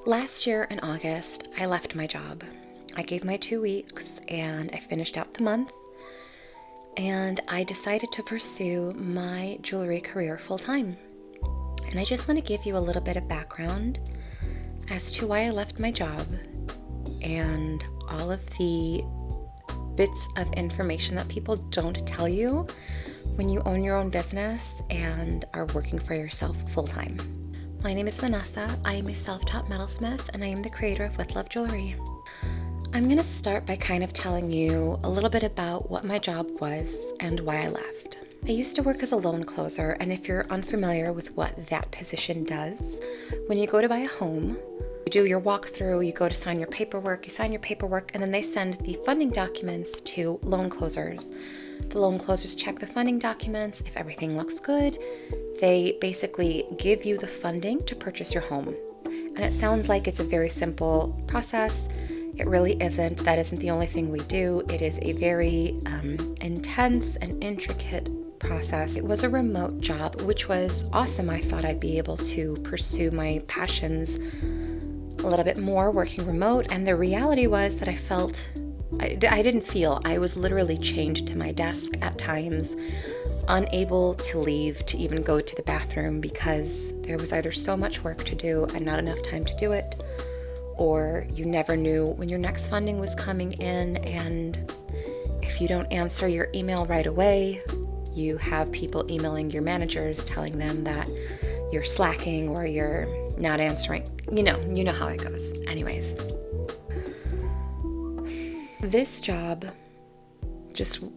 Last year in August, I left my job. I gave my 2 weeks and I finished out the month, and I decided to pursue my jewelry career full time. And I just want to give you a little bit of background as to why I left my job and all of the bits of information that people don't tell you when you own your own business and are working for yourself full time. My name is Vanessa. I am a self-taught metalsmith and I am the creator of With Love Jewelry. I'm going to start by kind of telling you a little bit about what my job was and why I left. I used to work as a loan closer, and if you're unfamiliar with what that position does, when you go to buy a home, you do your walkthrough, you go to sign your paperwork, you sign your paperwork, and then they send the funding documents to loan closers. The loan closers check the funding documents. If everything looks good, they basically give you the funding to purchase your home. And it sounds like it's a very simple process. It really isn't. That isn't the only thing we do. It is a very intense and intricate process. It was a remote job, which was awesome. I thought I'd be able to pursue my passions a little bit more working remote. And the reality was that I was literally chained to my desk at times, unable to leave to even go to the bathroom because there was either so much work to do and not enough time to do it, or you never knew when your next funding was coming in, and if you don't answer your email right away, you have people emailing your managers telling them that you're slacking or you're not answering. You know how it goes. Anyways, this job,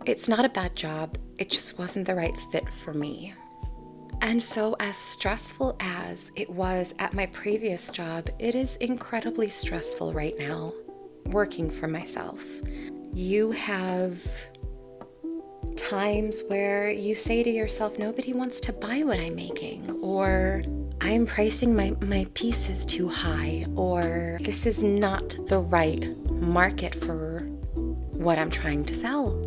it's not a bad job. It just wasn't the right fit for me. And so as stressful as it was at my previous job, it is incredibly stressful right now working for myself. You have times where you say to yourself, nobody wants to buy what I'm making, or I'm pricing my pieces too high, or this is not the right market for what I'm trying to sell.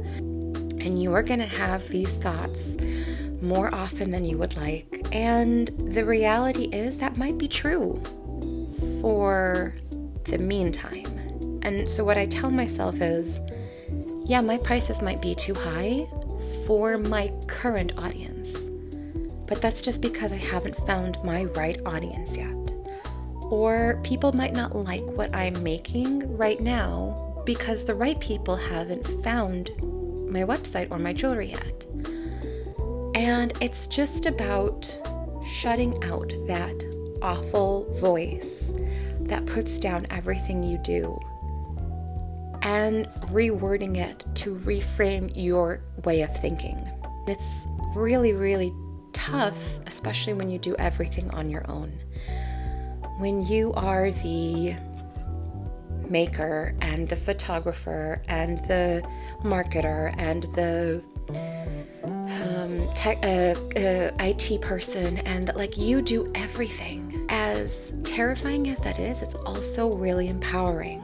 And you are going to have these thoughts more often than you would like. And the reality is that might be true for the meantime. And so what I tell myself is, yeah, my prices might be too high for my current audience, but that's just because I haven't found my right audience yet. Or people might not like what I'm making right now because the right people haven't found my website or my jewelry yet. And it's just about shutting out that awful voice that puts down everything you do and rewording it to reframe your way of thinking. It's really, really tough, especially when you do everything on your own. When you are the maker and the photographer and the marketer and the IT person, and you do everything. As terrifying as that is, it's also really empowering.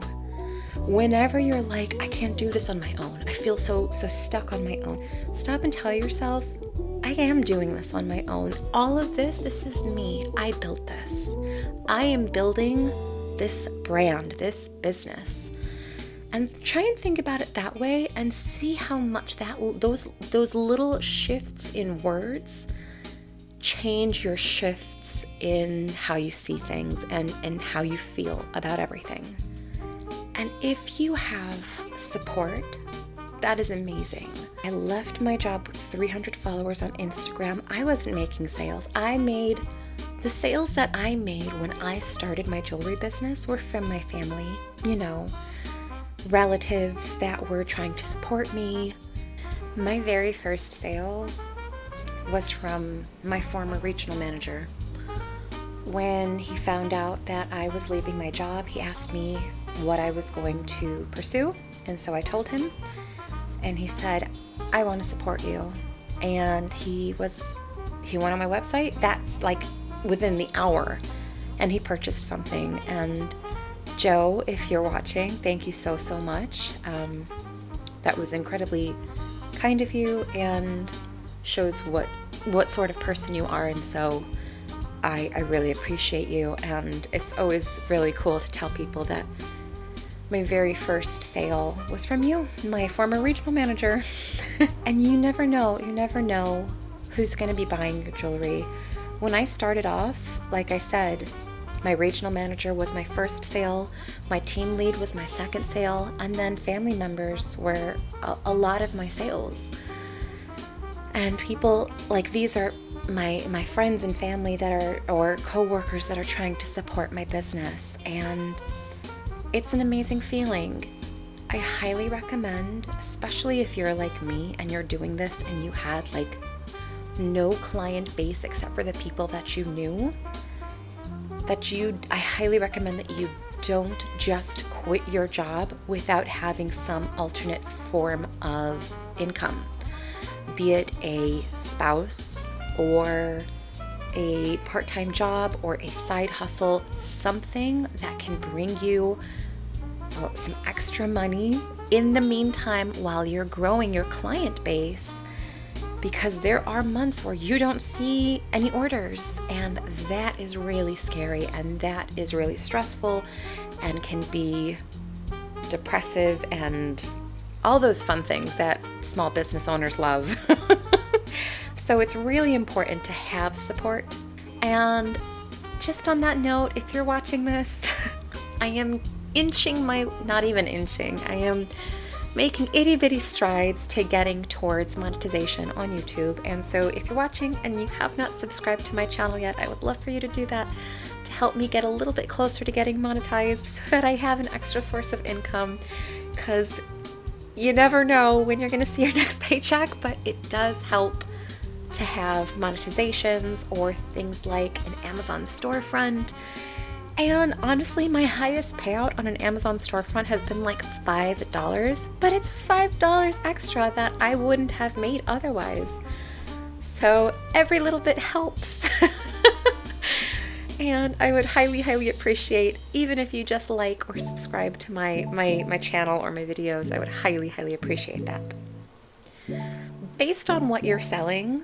Whenever you're like, I can't do this on my own, I feel so stuck on my own, stop and tell yourself, I am doing this on my own. All of this is me. I built this. I am building this brand, this business. And try and think about it that way and see how much those little shifts in words change your shifts in how you see things and how you feel about everything. And if you have support, that is amazing. I left my job with 300 followers on Instagram. I wasn't making sales. The sales that I made when I started my jewelry business were from my family, relatives that were trying to support me. My very first sale was from my former regional manager. When he found out that I was leaving my job, he asked me what I was going to pursue, and so I told him, and he said, I want to support you. And he went on my website. That's within the hour, and he purchased something. And Joe, if you're watching, thank you so much. That was incredibly kind of you and shows what sort of person you are. And so I really appreciate you, and it's always really cool to tell people that my very first sale was from you, my former regional manager. And you never know who's going to be buying your jewelry. When I started off, like I said, my regional manager was my first sale, my team lead was my second sale, and then family members were a lot of my sales. And people like these are my friends and family that are, or co-workers that are trying to support my business, and it's an amazing feeling. I highly recommend, especially if you're like me and you're doing this and you had like no client base except for the people that you knew, I highly recommend that you don't just quit your job without having some alternate form of income, be it a spouse or a part-time job or a side hustle, something that can bring you some extra money in the meantime while you're growing your client base, because there are months where you don't see any orders, and that is really scary, and that is really stressful and can be depressive and all those fun things that small business owners love. So it's really important to have support. And just on that note, if you're watching this, I am I am making itty bitty strides to getting towards monetization on YouTube. And so if you're watching and you have not subscribed to my channel yet, I would love for you to do that to help me get a little bit closer to getting monetized so that I have an extra source of income, because you never know when you're going to see your next paycheck, but it does help to have monetizations or things like an Amazon storefront. And honestly, my highest payout on an Amazon storefront has been like $5, but it's $5 extra that I wouldn't have made otherwise. So every little bit helps. And I would highly, highly appreciate, even if you just like or subscribe to my channel or my videos, I would highly, highly appreciate that. Based on what you're selling,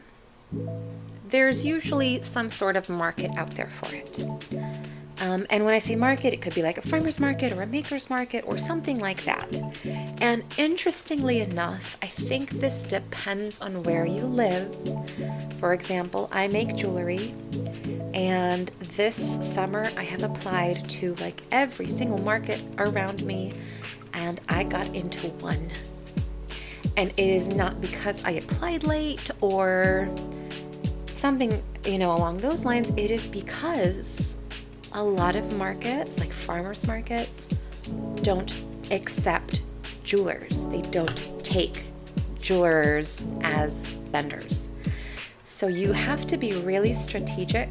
there's usually some sort of market out there for it. And when I say market, it could be like a farmer's market or a maker's market or something like that. And interestingly enough, I think this depends on where you live. For example, I make jewelry, and this summer I have applied to like every single market around me, and I got into one. And it is not because I applied late or something, along those lines. It is because a lot of markets, like farmers markets, don't accept jewelers. They don't take jewelers as vendors. So you have to be really strategic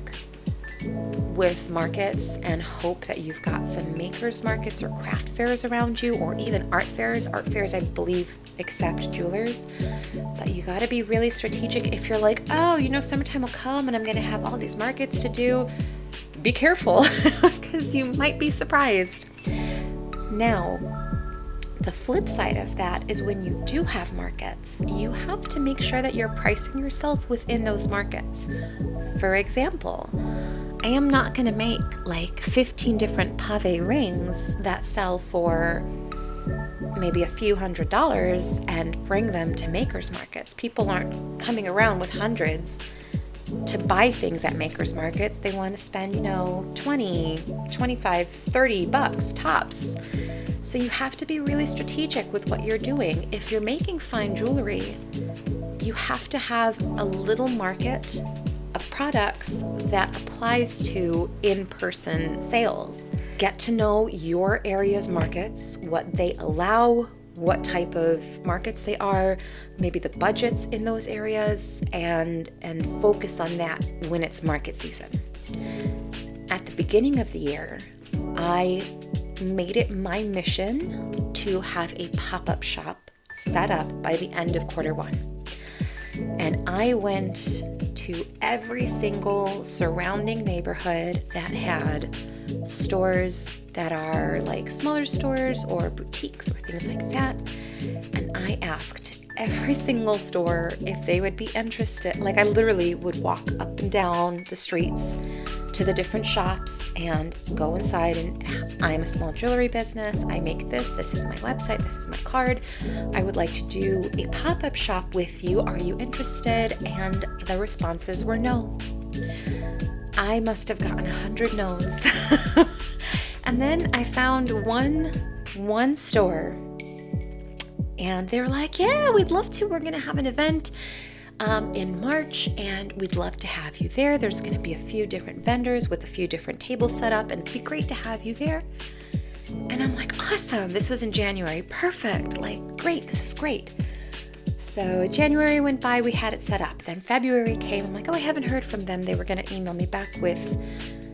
with markets and hope that you've got some makers markets or craft fairs around you, or even art fairs. Art fairs, I believe, accept jewelers. But you got to be really strategic. If you're like, summertime will come and I'm going to have all these markets to do, be careful because you might be surprised. Now, the flip side of that is when you do have markets, you have to make sure that you're pricing yourself within those markets. For example, I am not going to make like 15 different pave rings that sell for maybe a few $100s and bring them to makers markets. People aren't coming around with hundreds to buy things at makers markets. They want to spend, $20, $25, $30 tops. So you have to be really strategic with what you're doing. If you're making fine jewelry, you have to have a little market of products that applies to in-person sales. Get to know your area's markets, what they allow, what type of markets they are, maybe the budgets in those areas, and focus on that when it's market season. At the beginning of the year, I made it my mission to have a pop-up shop set up by the end of Q1. And I went to every single surrounding neighborhood that had stores that are like smaller stores or boutiques or things like that. And I asked every single store if they would be interested. Like I literally would walk up and down the streets to the different shops and go inside, and I'm a small jewelry business. I make this. This is my website. This is my card. I would like to do a pop-up shop with you. Are you interested? And the responses were no. I must have gotten 100 no's. And then I found one store, and they were like, yeah, we'd love to. We're going to have an event in March, and we'd love to have you there. There's going to be a few different vendors with a few different tables set up, and it'd be great to have you there. And I'm like, awesome. This was in January. Perfect. Like, great. This is great. So January went by, we had it set up. Then February came. I'm like, oh, I haven't heard from them. They were going to email me back with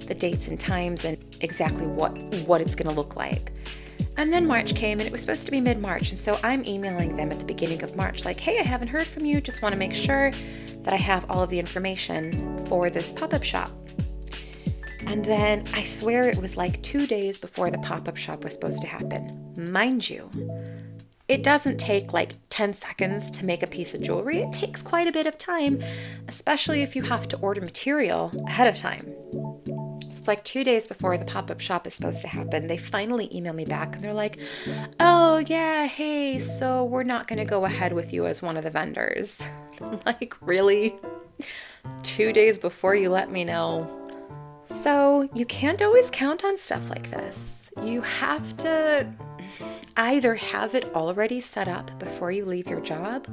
the dates and times and exactly what it's going to look like. And then March came, and it was supposed to be mid-March. And so I'm emailing them at the beginning of March, like, hey, I haven't heard from you. Just want to make sure that I have all of the information for this pop-up shop. And then I swear it was like 2 days before the pop-up shop was supposed to happen. Mind you, it doesn't take like 10 seconds to make a piece of jewelry. It takes quite a bit of time, especially if you have to order material ahead of time. So it's like 2 days before the pop-up shop is supposed to happen. They finally email me back, and they're like, oh yeah, hey, so we're not going to go ahead with you as one of the vendors. I'm like, really? 2 days before you let me know? So you can't always count on stuff like this. You have to either have it already set up before you leave your job,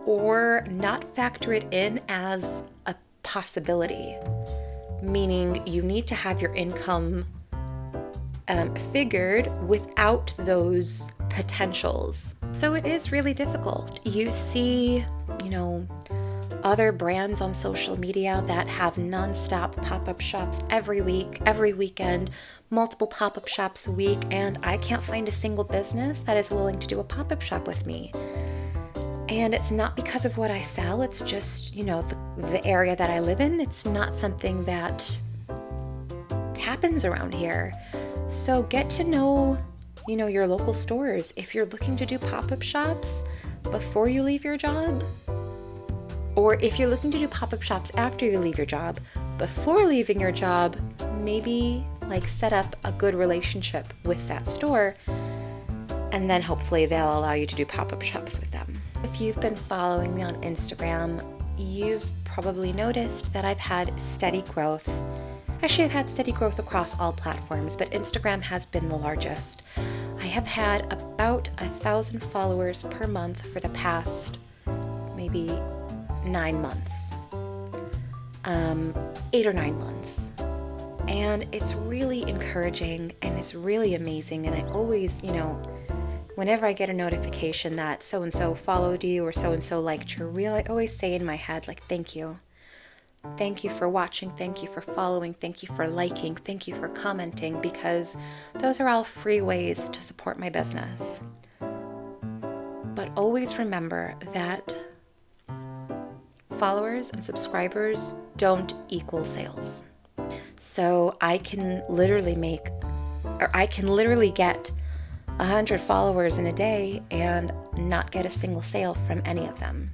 or not factor it in as a possibility. Meaning you need to have your income figured without those potentials. So it is really difficult. You see, other brands on social media that have nonstop pop-up shops every week, every weekend, multiple pop-up shops a week, and I can't find a single business that is willing to do a pop-up shop with me. And it's not because of what I sell, it's just, the area that I live in. It's not something that happens around here. So get to know, your local stores. If you're looking to do pop-up shops before you leave your job, or if you're looking to do pop-up shops after you leave your job, before leaving your job, maybe set up a good relationship with that store, and then hopefully they'll allow you to do pop-up shops with them. If you've been following me on Instagram, you've probably noticed that I've had steady growth. Actually, I've had steady growth across all platforms, but Instagram has been the largest. I have had about 1,000 followers per month for the past maybe 9 months, 8 or 9 months. And it's really encouraging, and it's really amazing. And I always, whenever I get a notification that so-and-so followed you or so-and-so liked your reel, I always say in my head, thank you. Thank you for watching. Thank you for following. Thank you for liking. Thank you for commenting, because those are all free ways to support my business. But always remember that followers and subscribers don't equal sales. So I can literally get 100 followers in a day and not get a single sale from any of them.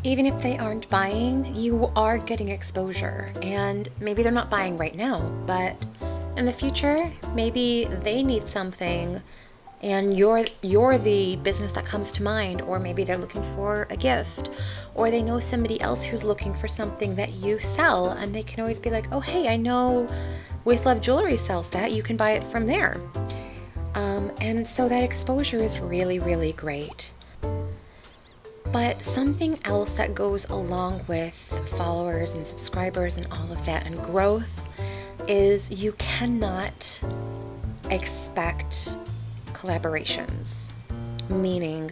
Even if they aren't buying, you are getting exposure, and maybe they're not buying right now, but in the future, maybe they need something and you're the business that comes to mind, or maybe they're looking for a gift, or they know somebody else who's looking for something that you sell, and they can always be like, oh hey, I know With Love Jewelry sells that, you can buy it from there. And so that exposure is really, really great. But something else that goes along with followers and subscribers and all of that and growth is you cannot expect collaborations. Meaning,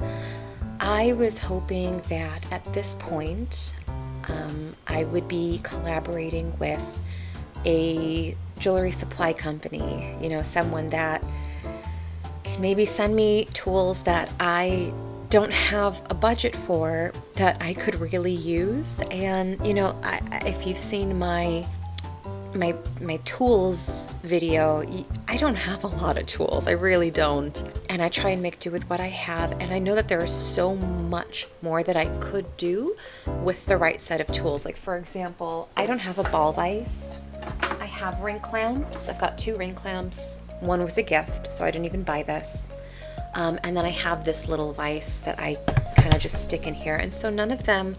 I was hoping that at this point, I would be collaborating with a jewelry supply company, someone that can maybe send me tools that I don't have a budget for that I could really use. And, if you've seen my tools video, I don't have a lot of tools. I really don't. And I try and make do with what I have. And I know that there is so much more that I could do with the right set of tools. Like, for example, I don't have a ball vise. have ring clamps. I've got 2 ring clamps. One was a gift, so I didn't even buy this. And then I have this little vise that I kind of just stick in here. And so none of them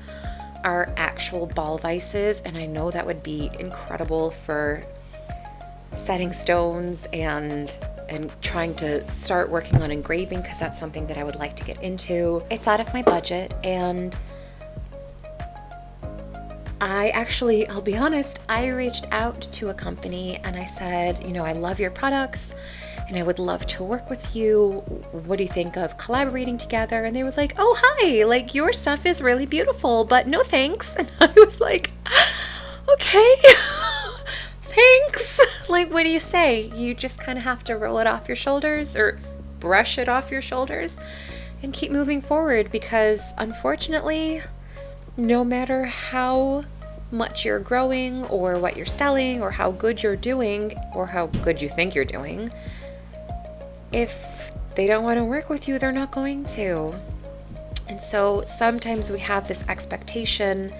are actual ball vices, and I know that would be incredible for setting stones and trying to start working on engraving, because that's something that I would like to get into. It's out of my budget, and I'll be honest, I reached out to a company and I said, I love your products and I would love to work with you. What do you think of collaborating together? And they were like, oh, hi, like your stuff is really beautiful, but no thanks. And I was like, okay, thanks. Like, what do you say? You just kind of have to roll it off your shoulders or brush it off your shoulders and keep moving forward, because unfortunately, no matter how much you're growing or what you're selling or how good you're doing or how good you think you're doing, if they don't want to work with you, they're not going to. And so sometimes we have this expectation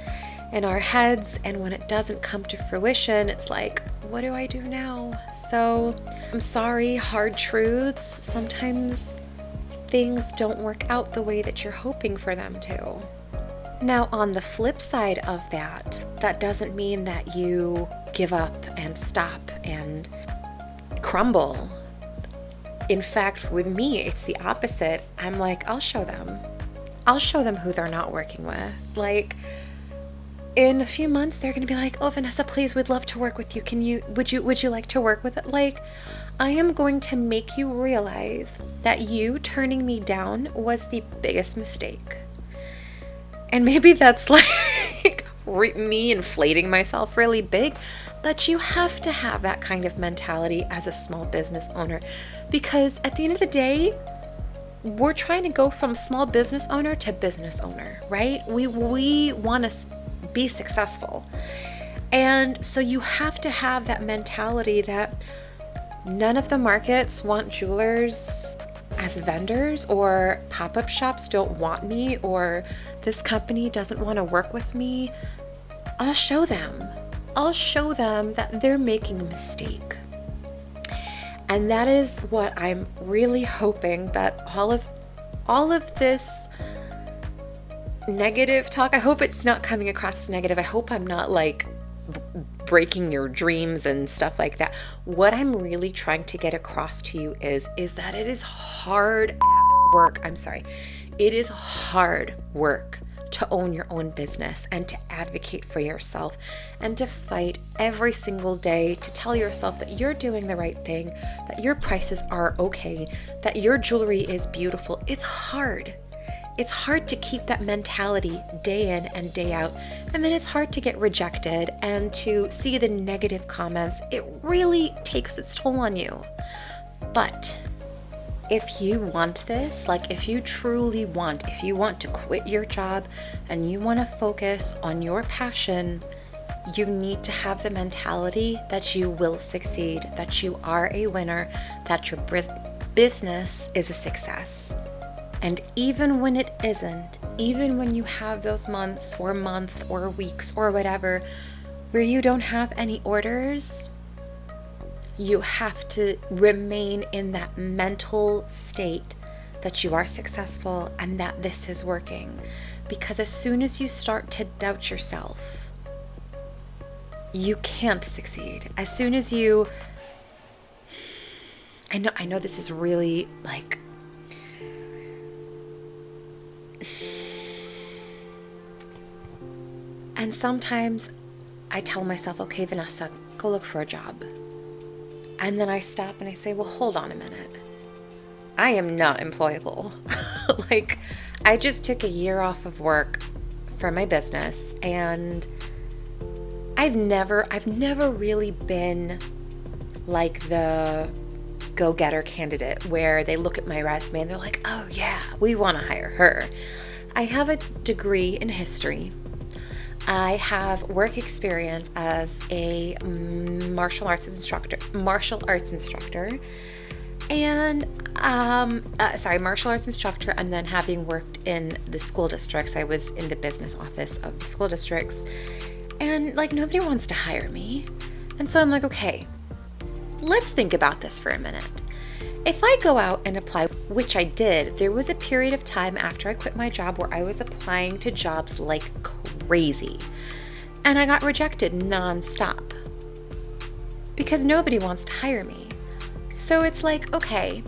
in our heads, and when it doesn't come to fruition, it's like, what do I do now? So I'm sorry, hard truths. Sometimes things don't work out the way that you're hoping for them to. Now, on the flip side of that, that doesn't mean that you give up and stop and crumble. In fact, with me, it's the opposite. I'm like, I'll show them. I'll show them who they're not working with. Like, in a few months, they're going to be like, oh, Vanessa, please, we'd love to work with you. Would you like to work with it? Like, I am going to make you realize that you turning me down was the biggest mistake. And maybe that's like me inflating myself really big, but you have to have that kind of mentality as a small business owner, because at the end of the day, we're trying to go from small business owner to business owner, right? We want to be successful. And so you have to have that mentality that none of the markets want jewelers as vendors, or pop-up shops don't want me, or this company doesn't want to work with me. I'll show them that they're making a mistake. And that is what I'm really hoping, that all of this negative talk, I hope it's not coming across as negative. I hope I'm not like breaking your dreams and stuff like that. What I'm really trying to get across to you is that it is hard ass work. It is hard work to own your own business and to advocate for yourself and to fight every single day to tell yourself that you're doing the right thing, that your prices are okay, that your jewelry is beautiful. It's hard. It's hard to keep that mentality day in and day out. And then it's hard to get rejected and to see the negative comments. It really takes its toll on you. But if you want this, like if you want to quit your job and you want to focus on your passion, you need to have the mentality that you will succeed, that you are a winner, that your business is a success. And even when it isn't, even when you have those months or weeks or whatever where you don't have any orders, you have to remain in that mental state that you are successful and that this is working. Because as soon as you start to doubt yourself, you can't succeed. As soon as you, I know this is really like, and sometimes I tell myself, okay, Vanessa, go look for a job. And then I stop and I say, well, hold on a minute. I am not employable. Like, I just took a year off of work for my business, and I've never really been like the go-getter candidate where they look at my resume and they're like, oh yeah, we want to hire her. I have a degree in history. I have work experience as a martial arts instructor, and then having worked in the school districts, I was in the business office of the school districts, and like nobody wants to hire me. And so I'm like, okay, let's think about this for a minute. If I go out and apply, which I did, there was a period of time after I quit my job where I was applying to jobs like crazy. And I got rejected nonstop because nobody wants to hire me. So it's like, okay,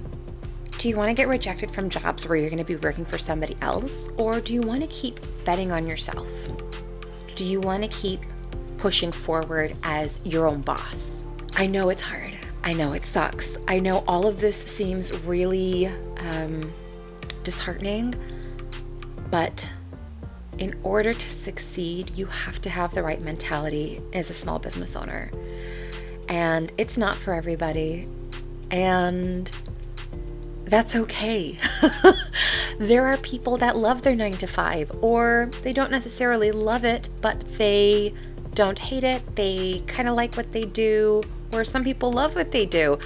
do you want to get rejected from jobs where you're going to be working for somebody else? Or do you want to keep betting on yourself? Do you want to keep pushing forward as your own boss? I know it's hard. I know it sucks. I know all of this seems really disheartening, but in order to succeed, you have to have the right mentality as a small business owner. And it's not for everybody. And that's okay. There are people that love their 9-to-5, or they don't necessarily love it, but they don't hate it. They kind of like what they do, or some people love what they do.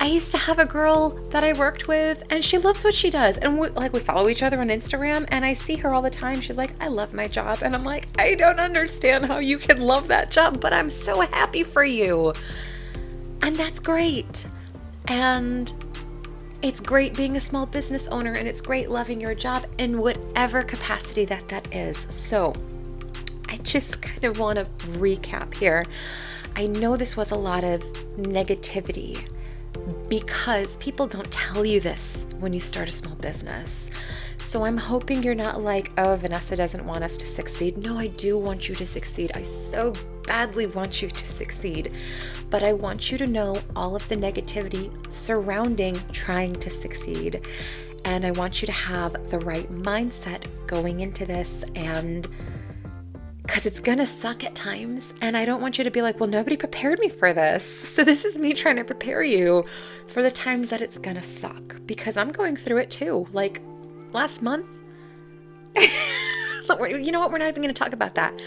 I used to have a girl that I worked with, and she loves what she does. And we follow each other on Instagram, and I see her all the time. She's like, I love my job. And I'm like, I don't understand how you can love that job, but I'm so happy for you. And that's great. And it's great being a small business owner, and it's great loving your job in whatever capacity that is. So I just kind of want to recap here. I know this was a lot of negativity because people don't tell you this when you start a small business. So I'm hoping you're not like, oh, Vanessa doesn't want us to succeed. No, I do want you to succeed. I so badly want you to succeed. But I want you to know all of the negativity surrounding trying to succeed. And I want you to have the right mindset going into this, and because it's gonna suck at times, and I don't want you to be like, well, nobody prepared me for this. So this is me trying to prepare you for the times that it's gonna suck, because I'm going through it too. Like last month, you know what? We're not even gonna talk about that.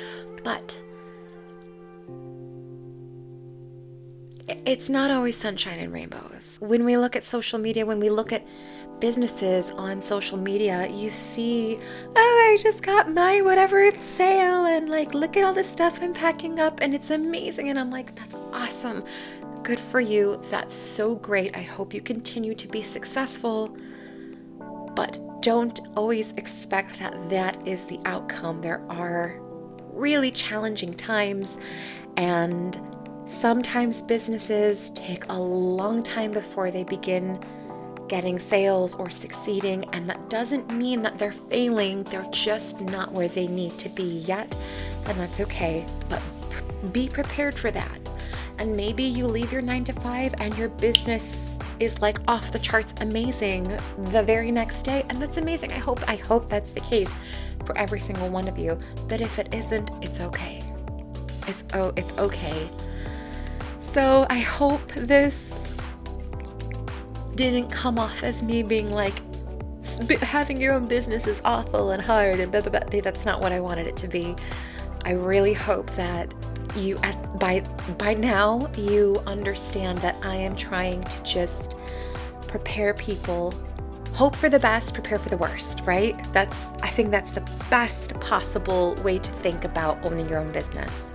But it's not always sunshine and rainbows. When we look at social media, when we look at businesses on social media, you see, oh, I just got my whatever sale, and like, look at all the stuff I'm packing up, and it's amazing. And I'm like, that's awesome. Good for you. That's so great. I hope you continue to be successful, but don't always expect that is the outcome. There are really challenging times, and sometimes businesses take a long time before they begin getting sales or succeeding, and that doesn't mean that they're failing. They're just not where they need to be yet, and that's okay. But be prepared for that. And maybe you leave your 9-to-5 and your business is like off the charts amazing the very next day, and that's amazing. I hope that's the case for every single one of you. But if it isn't, it's okay. It's okay. So I hope this didn't come off as me being like, having your own business is awful and hard and blah, blah, blah. That's not what I wanted it to be. I really hope that you, by now, you understand that I am trying to just prepare people. Hope for the best, prepare for the worst, right? I think that's the best possible way to think about owning your own business.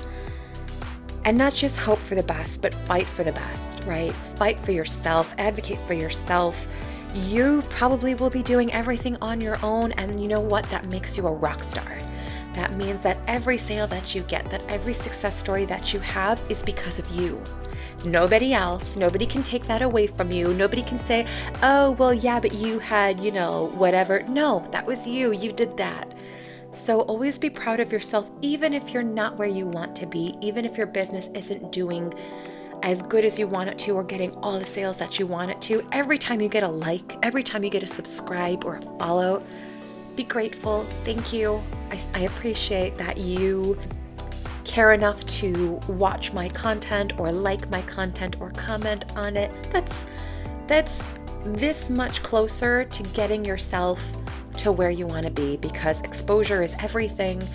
And not just hope for the best, but fight for the best, right? Fight for yourself, advocate for yourself. You probably will be doing everything on your own, and you know what? That makes you a rock star. That means that every sale that you get, that every success story that you have is because of you. Nobody else. Nobody can take that away from you. Nobody can say, oh, well, yeah, but you had, whatever. No, that was you. You did that. So always be proud of yourself, even if you're not where you want to be, even if your business isn't doing as good as you want it to, or getting all the sales that you want it to. Every time you get a like, every time you get a subscribe or a follow, be grateful. Thank you. I appreciate that you care enough to watch my content or like my content or comment on it. That's this much closer to getting yourself to where you want to be, because exposure is everything,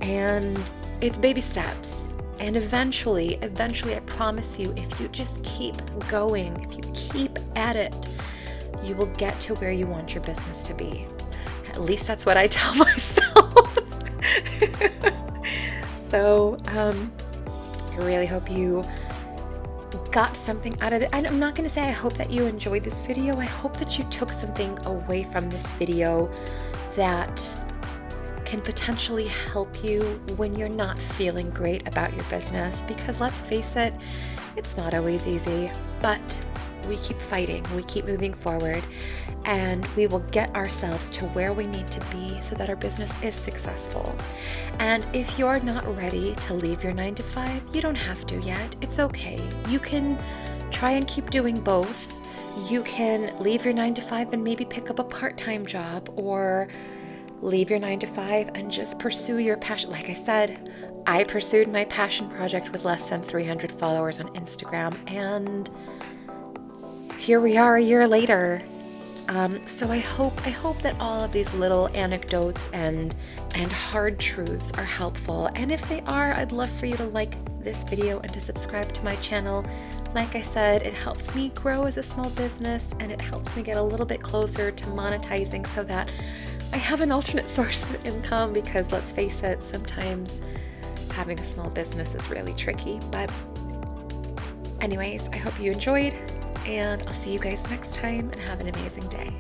and it's baby steps. And eventually, I promise you, if you just keep going, if you keep at it, you will get to where you want your business to be. At least that's what I tell myself. So I really hope you got something out of it. I'm not going to say I hope that you enjoyed this video. I hope that you took something away from this video that can potentially help you when you're not feeling great about your business, because let's face it, it's not always easy, but we keep fighting, we keep moving forward, and we will get ourselves to where we need to be so that our business is successful. And if you're not ready to leave your 9-to-5, you don't have to yet. It's okay. You can try and keep doing both. You can leave your 9-to-5 and maybe pick up a part-time job, or leave your 9-to-5 and just pursue your passion. Like I said, I pursued my passion project with less than 300 followers on Instagram, and here we are a year later. So I hope that all of these little anecdotes and hard truths are helpful. And if they are, I'd love for you to like this video and to subscribe to my channel. Like I said, it helps me grow as a small business, and it helps me get a little bit closer to monetizing so that I have an alternate source of income, because let's face it, sometimes having a small business is really tricky. But anyways, I hope you enjoyed, and I'll see you guys next time, and have an amazing day.